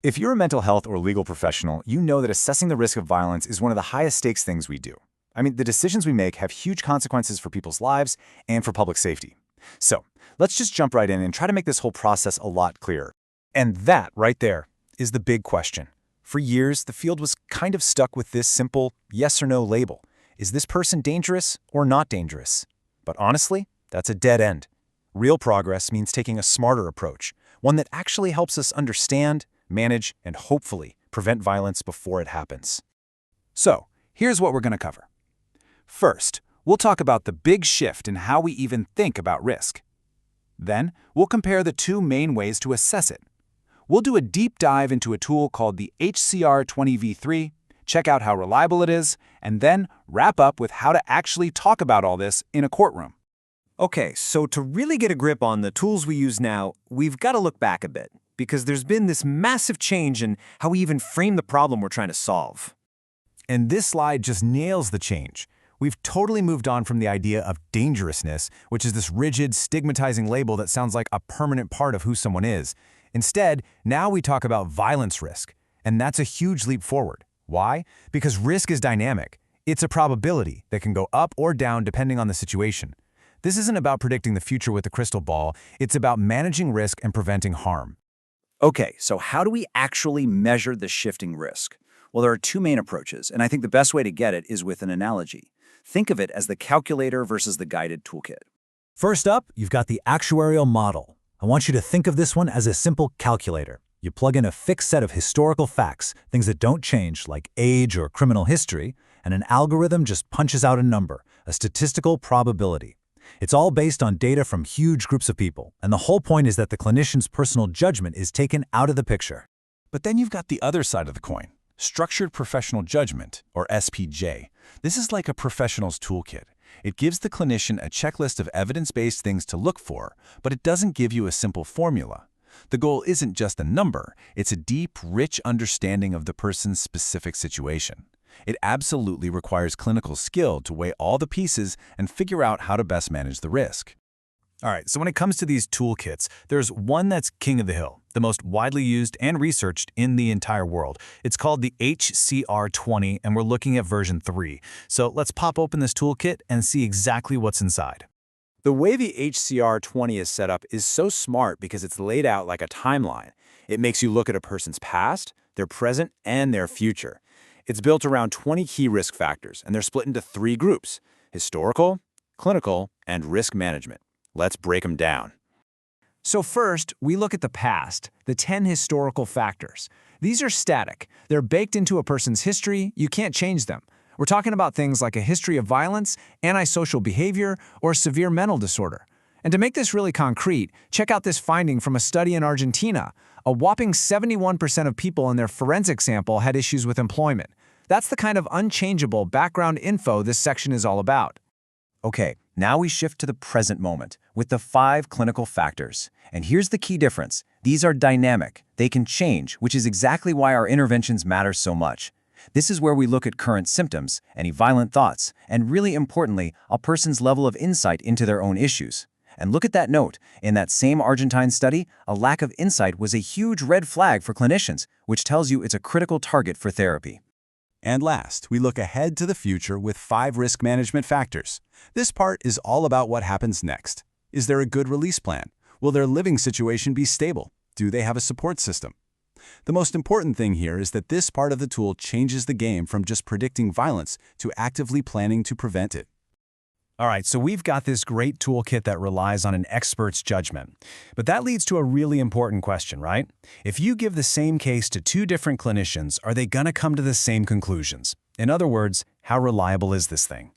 If you're a mental health or legal professional, you know that assessing the risk of violence is one of the highest stakes things we do. I mean, the decisions we make have huge consequences for people's lives and for public safety. So, let's just jump right in and try to make this whole process a lot clearer. And that, right there, is the big question. For years, the field was kind of stuck with this simple yes or no label. Is this person dangerous or not dangerous? But honestly, that's a dead end. Real progress means taking a smarter approach, one that actually helps us understand, manage, and hopefully prevent violence before it happens. So, here's what we're going to cover. First, we'll talk about the big shift in how we even think about risk. Then, we'll compare the two main ways to assess it. We'll do a deep dive into a tool called the HCR20V3, check out how reliable it is, and then wrap up with how to actually talk about all this in a courtroom. Okay, so to really get a grip on the tools we use now, we've got to look back a bit, because there's been this massive change in how we even frame the problem we're trying to solve. And this slide just nails the change. We've totally moved on from the idea of dangerousness, which is this rigid, stigmatizing label that sounds like a permanent part of who someone is. Instead, now we talk about violence risk, and that's a huge leap forward. Why? Because risk is dynamic. It's a probability that can go up or down depending on the situation. This isn't about predicting the future with a crystal ball, it's about managing risk and preventing harm. Okay, so how do we actually measure the shifting risk? Well, there are two main approaches, and I think the best way to get it is with an analogy. Think of it as the calculator versus the guided toolkit. First up, you've got the actuarial model. I want you to think of this one as a simple calculator. You plug in a fixed set of historical facts, things that don't change, like age or criminal history, and an algorithm just punches out a number, a statistical probability. It's all based on data from huge groups of people, and the whole point is that the clinician's personal judgment is taken out of the picture. But then you've got the other side of the coin, structured professional judgment, or SPJ. This is like a professional's toolkit. It gives the clinician a checklist of evidence-based things to look for, but it doesn't give you a simple formula. The goal isn't just a number, it's a deep, rich understanding of the person's specific situation. It absolutely requires clinical skill to weigh all the pieces and figure out how to best manage the risk. All right, so when it comes to these toolkits, there's one that's king of the hill, the most widely used and researched in the entire world. It's called the HCR20, and we're looking at version 3. So let's pop open this toolkit and see exactly what's inside. The way the HCR20 is set up is so smart because it's laid out like a timeline. It makes you look at a person's past, their present, and their future. It's built around 20 key risk factors, and they're split into 3 groups: historical, clinical, and risk management. Let's break them down. So first, we look at the past, the 10 historical factors. These are static. They're baked into a person's history. You can't change them. We're talking about things like a history of violence, antisocial behavior, or severe mental disorder. And to make this really concrete, check out this finding from a study in Argentina. A whopping 71% of people in their forensic sample had issues with employment. That's the kind of unchangeable background info this section is all about. Okay, now we shift to the present moment with the 5 clinical factors. And here's the key difference. These are dynamic. They can change, which is exactly why our interventions matter so much. This is where we look at current symptoms, any violent thoughts, and really importantly, a person's level of insight into their own issues. And look at that note. In that same Argentine study, a lack of insight was a huge red flag for clinicians, which tells you it's a critical target for therapy. And last, we look ahead to the future with 5 risk management factors. This part is all about what happens next. Is there a good release plan? Will their living situation be stable? Do they have a support system? The most important thing here is that this part of the tool changes the game from just predicting violence to actively planning to prevent it. All right, so we've got this great toolkit that relies on an expert's judgment. But that leads to a really important question, right? If you give the same case to 2 different clinicians, are they gonna come to the same conclusions? In other words, how reliable is this thing?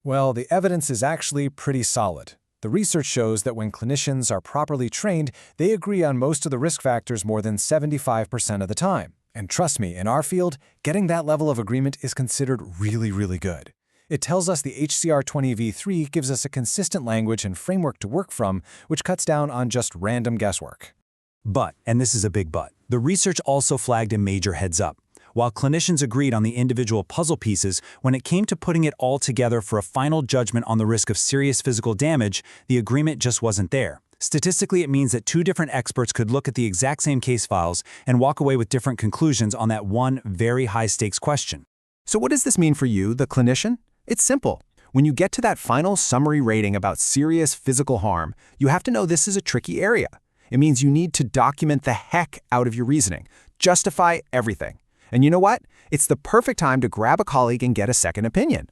Well, the evidence is actually pretty solid. The research shows that when clinicians are properly trained, they agree on most of the risk factors more than 75% of the time. And trust me, in our field, getting that level of agreement is considered really, really good. It tells us the HCR20V3 gives us a consistent language and framework to work from, which cuts down on just random guesswork. But, and this is a big but, the research also flagged a major heads up. While clinicians agreed on the individual puzzle pieces, when it came to putting it all together for a final judgment on the risk of serious physical damage, the agreement just wasn't there. Statistically, it means that two different experts could look at the exact same case files and walk away with different conclusions on that one very high-stakes question. So what does this mean for you, the clinician? It's simple. When you get to that final summary rating about serious physical harm, you have to know this is a tricky area. It means you need to document the heck out of your reasoning, justify everything. And you know what? It's the perfect time to grab a colleague and get a second opinion.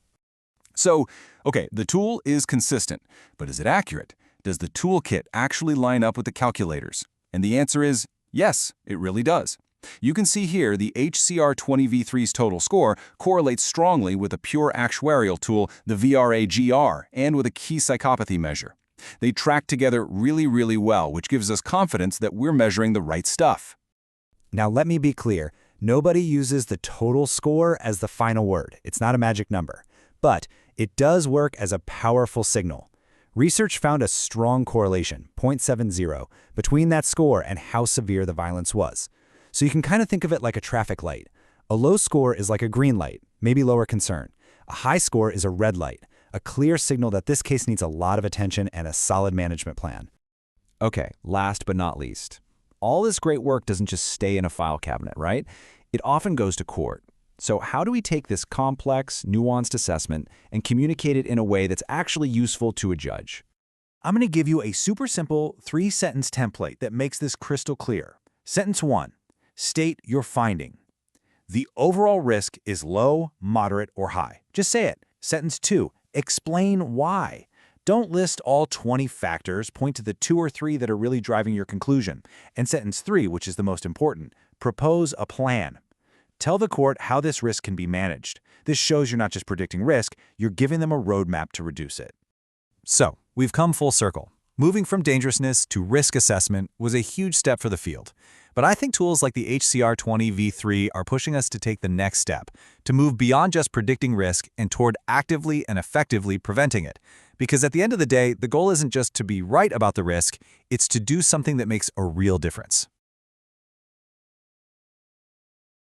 So, okay, the tool is consistent, but is it accurate? Does the toolkit actually line up with the calculators? And the answer is yes, it really does. You can see here the HCR20V3's total score correlates strongly with a pure actuarial tool, the VRAGR, and with a key psychopathy measure. They track together really well, which gives us confidence that we're measuring the right stuff. Now let me be clear, nobody uses the total score as the final word. It's not a magic number. But it does work as a powerful signal. Research found a strong correlation, 0.70, between that score and how severe the violence was. So you can kind of think of it like a traffic light. A low score is like a green light, maybe lower concern. A high score is a red light, a clear signal that this case needs a lot of attention and a solid management plan. Okay, last but not least. All this great work doesn't just stay in a file cabinet, right? It often goes to court. So how do we take this complex, nuanced assessment and communicate it in a way that's actually useful to a judge? I'm going to give you a super simple 3-sentence template that makes this crystal clear. Sentence 1. State your finding. The overall risk is low, moderate, or high. Just say it. Sentence 2. Explain why. Don't list all 20 factors. Point to the 2 or 3 that are really driving your conclusion. And sentence 3, which is the most important, propose a plan. Tell the court how this risk can be managed. This shows you're not just predicting risk, you're giving them a roadmap to reduce it. So, we've come full circle. Moving from dangerousness to risk assessment was a huge step for the field. But I think tools like the HCR20V3 are pushing us to take the next step, to move beyond just predicting risk and toward actively and effectively preventing it. Because at the end of the day, the goal isn't just to be right about the risk, it's to do something that makes a real difference.